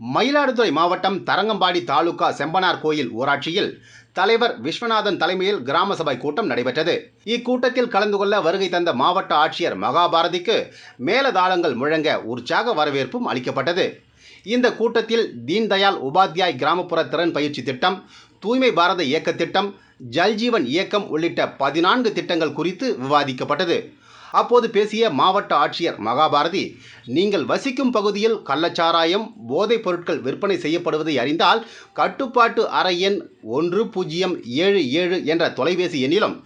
மயிலாடுதுறை மாவட்டம் தரங்கம்பாடி தாலுகா செம்பனார் கோயில் ஊராட்சியில் தலைவர் விஸ்வநாதன் தலைமையில் கிராம சபை கூட்டம் நடைபெற்றது. இக்கூட்டத்தில் கலந்து கொள்ள வருகை தந்த மாவட்ட ஆட்சியர் மகாபாரதிக்கு மேலதாளங்கள் முழங்க உற்சாக வரவேற்பும் அளிக்கப்பட்டது. இந்த கூட்டத்தில் தீன்தயாள் உபாத்யாய் கிராமப்புற திறன் பயிற்சி திட்டம், தூய்மை பாரத இயக்க திட்டம், ஜல்ஜீவன் இயக்கம் உள்ளிட்ட 14 திட்டங்கள் குறித்து விவாதிக்கப்பட்டது. அப்போது பேசிய மாவட்ட ஆட்சியர் மகாபாரதி, நீங்கள் வசிக்கும் பகுதியில் கள்ளச்சாராயம், போதைப் பொருட்கள் விற்பனை செய்யப்படுவதை அறிந்தால் கட்டுப்பாட்டு அறை எண் 1077 என்ற தொலைபேசி எண்ணிலும்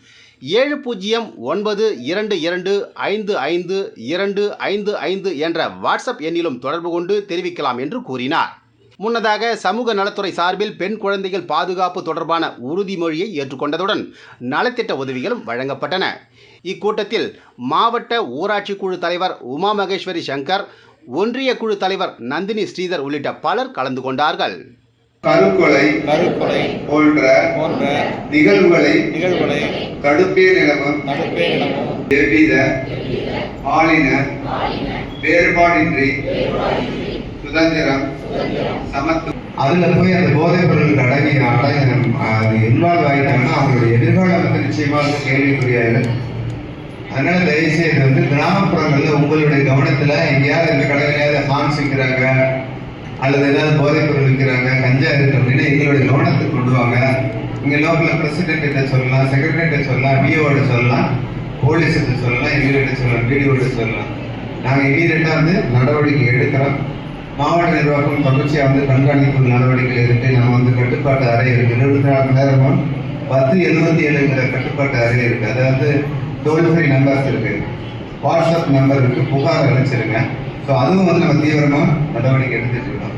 7092255255 என்ற வாட்ஸ்அப் எண்ணிலும் தொடர்பு கொண்டு தெரிவிக்கலாம் என்று கூறினார். முன்னதாக சமூக நலத்துறை சார்பில் பெண் குழந்தைகள் பாதுகாப்பு தொடர்பான உறுதிமொழியை ஏற்றுக்கொண்டதுடன் நலத்திட்ட உதவிகளும் வழங்கப்பட்டன. இக்கூட்டத்தில் மாவட்ட ஊராட்சி குழு தலைவர் உமா மகேஸ்வரி சங்கர், ஒன்றிய குழு தலைவர் நந்தினி ஸ்ரீதர் உள்ளிட்ட பலர் கலந்து கொண்டார்கள். கருக்கொலை போன்ற நிகழ்வுகளை தடுப்பே நிலவும் எவ்வித பாலின வேறுபாடின்றி சுதந்திரம், சமத்துவம், அதுல போய் அந்த போதைப் பொருளுக்கு அது இன்வால்வ் ஆகிட்டாங்கன்னா அவங்களுடைய எதிர்காலம் நிச்சயமா கேள்விக்குரியாது. அதனால தயவுசெய்து கிராமப்புறங்கள்ல உங்களுடைய கவனத்துல எங்கேயாவது இந்த கடையிலாவது ஹான்ஸ் விற்கிறாங்க அல்லது ஏதாவது போதைப் பொருள் விற்கிறாங்க, கஞ்சா இருக்கு அப்படின்னா எங்களுடைய கவனத்துக்கு கொண்டு வாங்க. இங்க லோக்கல் பிரசிடென்ட் கிட்ட சொல்லலாம், செக்ரட்டரி சொல்லலாம், பிஓட சொல்லலாம், போலீஸ் சொல்லலாம், எங்ககிட்ட சொல்லலாம், பிடிஓட சொல்லலாம். நாங்க இமீடியட்டா நடவடிக்கை எடுக்கிறோம். மாவட்ட நிர்வாகம் தொடர்ச்சியாக கண்காணிப்பு நடவடிக்கை இருக்கு. நம்ம கட்டுப்பாட்டு அறை இருக்கு, 24 மணி நேரமும் 1077 கட்டுப்பாட்டு அறை இருக்கு. அதாவது டோல் ஃப்ரீ நம்பர்ஸ் இருக்கு, வாட்ஸ்அப் நம்பர் இருக்கு, புகார் அளிச்சிருங்க. ஸோ அதுவும் நம்ம தீவிரமாக நடவடிக்கை எடுத்துட்டு இருக்கோம்.